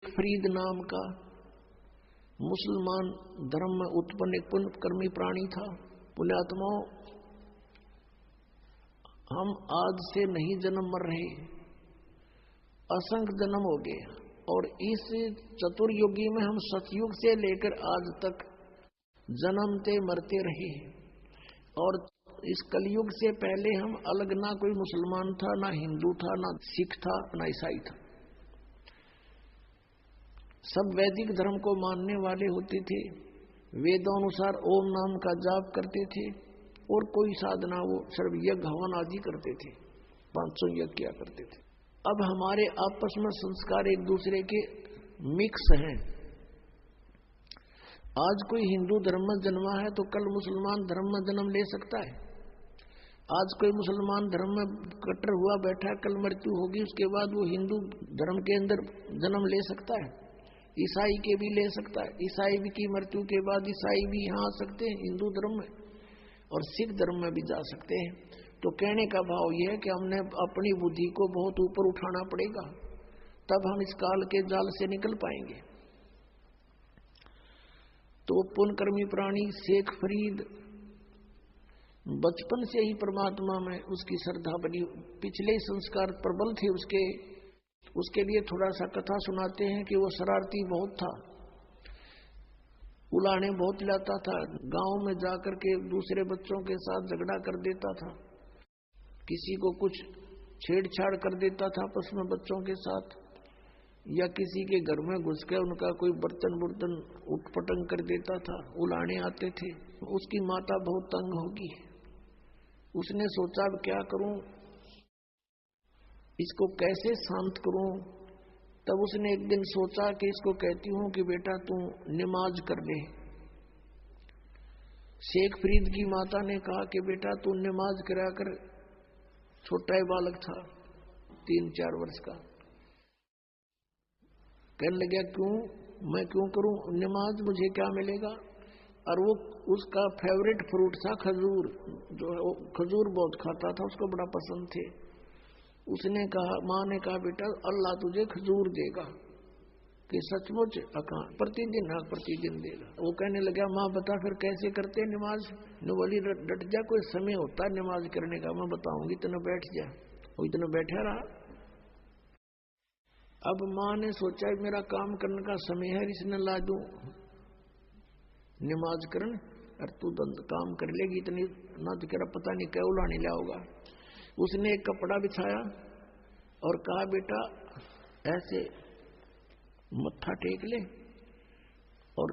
फरीद नाम का मुसलमान धर्म में उत्पन्न एक पुण्यकर्मी प्राणी था। पुण्यात्माओं, हम आज से नहीं जन्म मर रहे, असंख्य जन्म हो गए और इस चतुर्युगी में हम सतयुग से लेकर आज तक जन्मते मरते रहे। और इस कलयुग से पहले हम अलग ना कोई मुसलमान था, ना हिंदू था, ना सिख था, ना ईसाई था। सब वैदिक धर्म को मानने वाले होते थे, वेदों अनुसार ओम नाम का जाप करते थे और कोई साधना वो सर्व यज्ञ हवन आदि करते थे, 500 यज्ञ किया करते थे। अब हमारे आपस में संस्कार एक दूसरे के मिक्स हैं। आज कोई हिंदू धर्म में जन्मा है तो कल मुसलमान धर्म में जन्म ले सकता है। आज कोई मुसलमान धर्म में कट्टर हुआ बैठा है, कल मृत्यु होगी, उसके बाद वो हिंदू धर्म के अंदर जन्म ले सकता है। ईसाई के भी ले सकता है, ईसाई की मृत्यु के बाद ईसाई भी यहाँ आ सकते हैं हिंदू धर्म में, और सिख धर्म में भी जा सकते हैं। तो कहने का भाव यह है कि हमने अपनी बुद्धि को बहुत ऊपर उठाना पड़ेगा, तब हम इस काल के जाल से निकल पाएंगे। तो पुण्यकर्मी प्राणी शेख फरीद बचपन से ही परमात्मा में उसकी श्रद्धा बनी, पिछले संस्कार प्रबल थे उसके लिए थोड़ा सा कथा सुनाते हैं कि वो शरारती बहुत था, उलाने बहुत लाता था, गांव में जाकर के दूसरे बच्चों के साथ झगड़ा कर देता था, किसी को कुछ छेड़छाड़ कर देता था आपस में बच्चों के साथ, या किसी के घर में घुस के उनका कोई बर्तन उटपटंग कर देता था, उलाने आते थे। उसकी माता बहुत तंग होगी, उसने सोचा अब क्या करूं, इसको कैसे शांत करूं। तब उसने एक दिन सोचा कि इसको कहती हूं कि बेटा तू नमाज कर ले। शेख फरीद की माता ने कहा कि बेटा तू नमाज करा कर, छोटा ही बालक था 3-4 वर्ष का। कहने लगा क्यों, मैं क्यों करूं नमाज, मुझे क्या मिलेगा। और वो उसका फेवरेट फ्रूट था खजूर, जो खजूर बहुत खाता था, उसको बड़ा पसंद थे। उसने कहा, माँ ने कहा बेटा अल्लाह तुझे खजूर देगा, कि सचमुच प्रतिदिन देगा। वो कहने लगा माँ बता फिर कैसे करते नमाज। ने बोली डट जा, कोई समय होता है नमाज करने का, मैं बताऊंगी, इतना बैठ जा। वो इतना बैठा रहा। अब माँ ने सोचा मेरा काम करने का समय है, इसने ला दूं नमाज करन, और तू काम कर लेगी इतनी ना, तो कह पता नहीं क्या उलाने लाओगा। उसने एक कपड़ा बिछाया और कहा बेटा ऐसे मत्था टेक ले और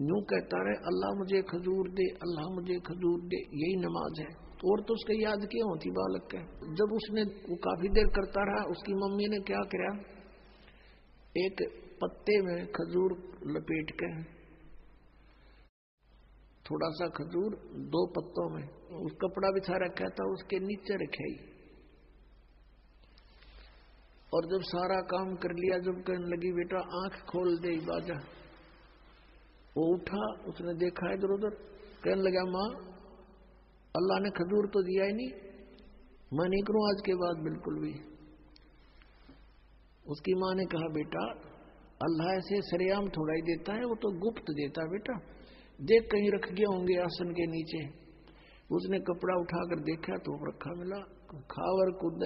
यूं कहता रहे अल्लाह मुझे खजूर दे, अल्लाह मुझे खजूर दे, यही नमाज है। और तो उसका याद क्या होती बालक के। जब उसने वो काफी देर करता रहा, उसकी मम्मी ने क्या किया, एक पत्ते में खजूर लपेट के, थोड़ा सा खजूर 2 पत्तों में उस कपड़ा बिछा रखा था, उसके नीचे रखे। और जब सारा काम कर लिया, जब कहने लगी बेटा आंख खोल दे बाजा, वो उठा, उसने देखा इधर उधर, कहने लगा माँ अल्लाह ने खजूर तो दिया ही नहीं, मैं नहीं करूं आज के बाद बिल्कुल भी। उसकी माँ ने कहा बेटा अल्लाह ऐसे सरेआम थोड़ा ही देता है, वो तो गुप्त देता है बेटा, देख कहीं रख गए होंगे आसन के नीचे। उसने कपड़ा उठाकर देखा तो रखा मिला, खावर कूद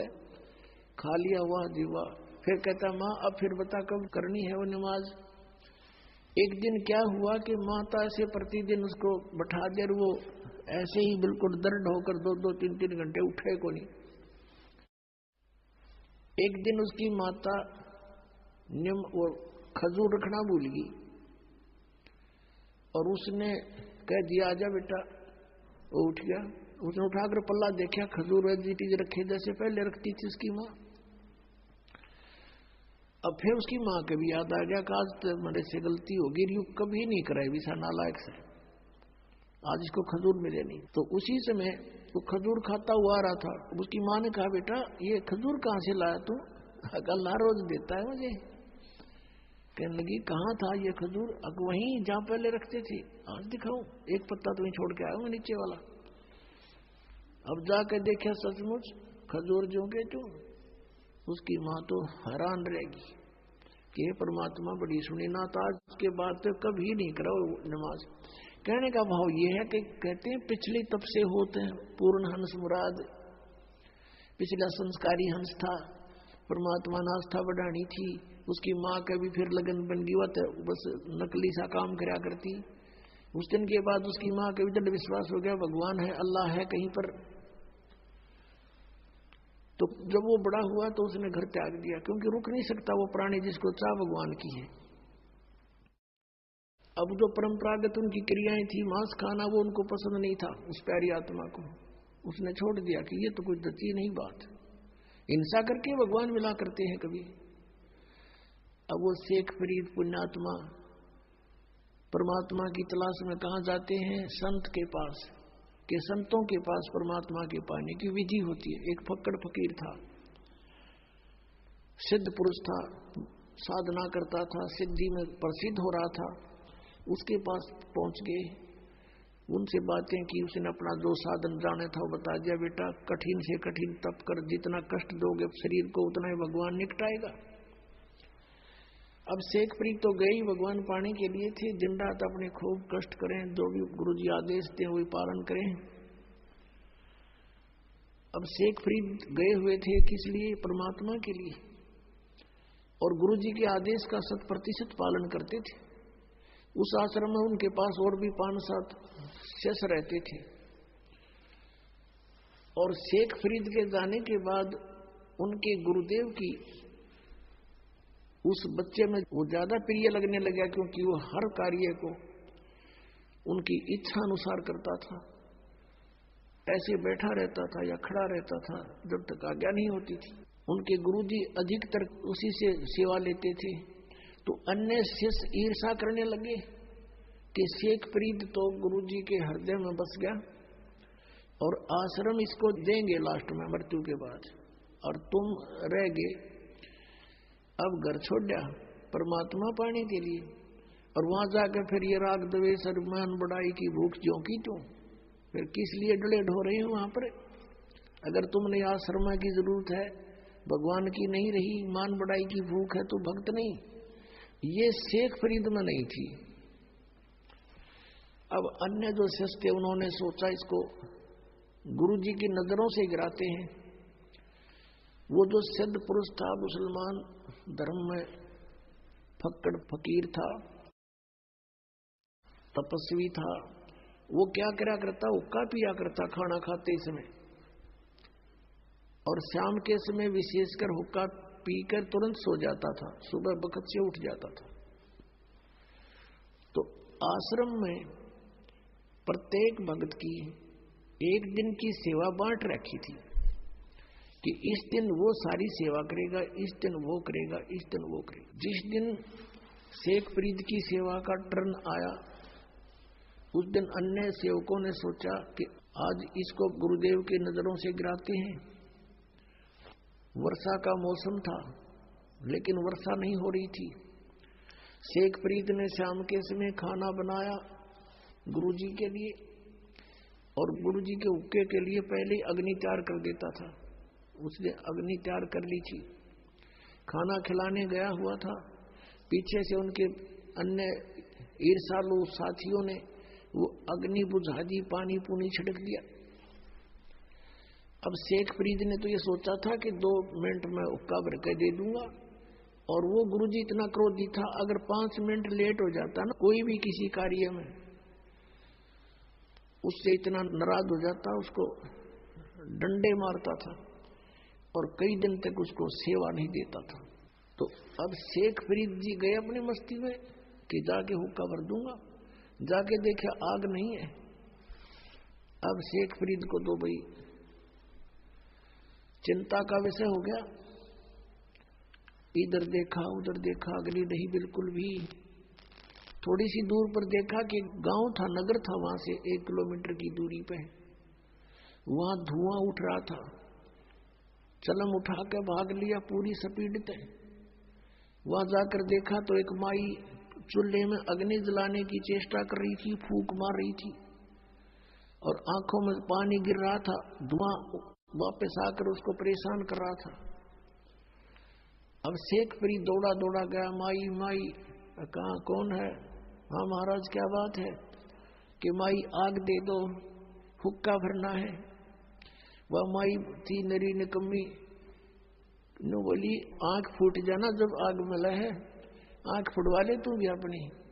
खा लिया, वाह जी वाह। फिर कहता माँ अब फिर बता कब करनी है वो नमाज। एक दिन क्या हुआ कि माता ऐसे प्रतिदिन उसको बैठा दे, वो ऐसे ही बिल्कुल दर्द होकर 2-2, 3-3 घंटे उठे को नहीं। एक दिन उसकी माता वो खजूर रखना भूल गई और उसने कह दिया आजा बेटा। वो उठ गया, उसने उठाकर पल्ला देखा, खजूर वेजिटीज रखे जैसे पहले रखती थी उसकी माँ। अब फिर उसकी माँ के भी याद आ गया कि आज तो मेरे से गलती होगी, यूं कभी नहीं कराई विसा नालायक से, आज इसको खजूर मिले नहीं। तो उसी समय वो खजूर खाता हुआ आ रहा था। उसकी माँ ने कहा बेटा ये खजूर कहाँ से लाया तू, अल्लाह रोज देता है मुझे। कहने लगी कहाँ था ये खजूर, वहीं जहां पहले रखते थे, आज दिखाऊं, एक पत्ता तो वहीं छोड़ के आया हूं नीचे वाला। अब जाकर देखा सचमुच खजूर जो के तो उसकी माँ तो हैरान रहेगी कि परमात्मा बड़ी सुनी ना, तो आज के बाद तो कभी नहीं करो नमाज। कहने का भाव ये है कि कहते हैं पिछले तप से होते हैं पूर्ण हंस मुराद। पिछला संस्कारी हंस था, परमात्मा ने आस्था बढ़ानी थी, उसकी माँ का भी फिर लगन बन गई, वह बस नकली सा काम करा करती। उस दिन के बाद उसकी माँ का भी दृढ़ विश्वास हो गया भगवान है, अल्लाह है कहीं पर। तो जब वो बड़ा हुआ तो उसने घर त्याग दिया, क्योंकि रुक नहीं सकता वो प्राणी जिसको चाह भगवान की है। अब जो परंपरागत उनकी क्रियाएं थी, मांस खाना, वो उनको पसंद नहीं था उस प्यारी आत्मा को। उसने छोड़ दिया कि ये तो कुछ दची नहीं बात, हिंसा करके भगवान मिला करते हैं कभी। अब वो शेख फरीद पुण्यात्मा परमात्मा की तलाश में कहां जाते हैं? संत के पास, के संतों के पास परमात्मा के पाने की विधि होती है। एक फक्कड़ फकीर था, सिद्ध पुरुष था, साधना करता था, सिद्धि में प्रसिद्ध हो रहा था। उसके पास पहुंच गए, उनसे बातें की, उसने अपना जो साधन जाने था वो बता दिया। बेटा कठिन से कठिन तप कर, जितना कष्ट दोगे शरीर को उतना ही भगवान निकटाएगा। अब शेख फरीद तो गए ही भगवान पाने के लिए थे, दिन रात अपने खूब कष्ट करें, जो भी गुरुजी आदेश दें वही पालन करें। अब शेख फरीद गए हुए थे किस लिए? परमात्मा के लिए, और गुरुजी के आदेश का 100% पालन करते थे। उस आश्रम में उनके पास और भी 5-7 शिष्य रहते थे। और शेख फरीद के जाने के बाद उनके गुरुदेव की उस बच्चे में वो ज्यादा प्रिय लगने लगा, क्योंकि वो हर कार्य को उनकी इच्छा अनुसार करता था। ऐसे बैठा रहता था या खड़ा रहता था जब तक आज्ञा नहीं होती थी। उनके गुरुजी अधिकतर उसी से सेवा लेते थे। तो अन्य शिष्य ईर्षा करने लगे कि शेख फरीद तो गुरुजी के हृदय में बस गया और आश्रम इसको देंगे लास्ट में मृत्यु के बाद, और तुम रह गए अब घर छोड़ दिया परमात्मा पाने के लिए। और वहां जाकर फिर ये राग द्वेष और मान बढ़ाई की भूख ज्यों की त्यों, फिर किस लिए डले ढो रहे हो वहां पर? अगर तुमने आश्रम की जरूरत है, भगवान की नहीं रही, मान बढ़ाई की भूख है, तो भक्त नहीं। ये शेख फरीद में नहीं थी। अब अन्य जो शिष्य थे उन्होंने सोचा इसको गुरुजी की नजरों से गिराते हैं। वो जो सिद्ध पुरुष था, मुसलमान धर्म में फक्कड़ फकीर था, तपस्वी था, वो क्या करा करता? हुक्का पिया करता खाना खाते समय, और शाम के समय विशेषकर हुक्का पीकर तुरंत सो जाता था, सुबह बखत से उठ जाता था। तो आश्रम में प्रत्येक भक्त की एक दिन की सेवा बांट रखी थी कि इस दिन वो सारी सेवा करेगा, इस दिन वो करेगा, इस दिन वो करेगा। जिस दिन शेख फरीद की सेवा का टर्न आया, उस दिन अन्य सेवकों ने सोचा कि आज इसको गुरुदेव की नजरों से गिराते हैं। वर्षा का मौसम था लेकिन वर्षा नहीं हो रही थी। शेख फरीद ने शाम के समय खाना बनाया गुरुजी के लिए, और गुरुजी के हुक्के के लिए पहले अग्नि तैयार कर देता था। उसने अग्नि तैयार कर ली थी, खाना खिलाने गया हुआ था। पीछे से उनके अन्य ईर्षालु साथियों ने वो अग्नि बुझा दी, पानी पूनी छिड़क दिया। अब शेख फरीद ने तो ये सोचा था कि 2 मिनट में हुक्का भर के दे दूंगा, और वो गुरुजी इतना क्रोधी था, अगर 5 मिनट लेट हो जाता ना कोई भी किसी कार्य में, उससे इतना नाराज हो जाता, उसको डंडे मारता था और कई दिन तक उसको सेवा नहीं देता था। तो अब शेख फरीद जी गए अपनी मस्ती में कि जाके हुक्का भर दूंगा, जाके देखा आग नहीं है। अब शेख फरीद को तो भाई चिंता का विषय हो गया, इधर देखा उधर देखा, अग्नि नहीं बिल्कुल भी। थोड़ी सी दूर पर देखा कि गांव था, नगर था, वहां से 1 किलोमीटर की दूरी पे वहां धुआं उठ रहा था। चलम उठा के भाग लिया पूरी स्पीड पे। वहां जाकर देखा तो एक माई चूल्हे में अग्नि जलाने की चेष्टा कर रही थी, फूंक मार रही थी और आंखों में पानी गिर रहा था। धुआं वापस आकर उसको परेशान कर रहा था। अब शेखपुरी दौड़ा दौड़ा गया, माई माई। कहाँ कौन है? हाँ महाराज क्या बात है? कि माई आग दे दो, हुक्का भरना है। वह माई थी नरी निकम्मी, नो बोली आंख फूट जाना जब आग मिला है, आंख फुटवा ले तू भी अपनी।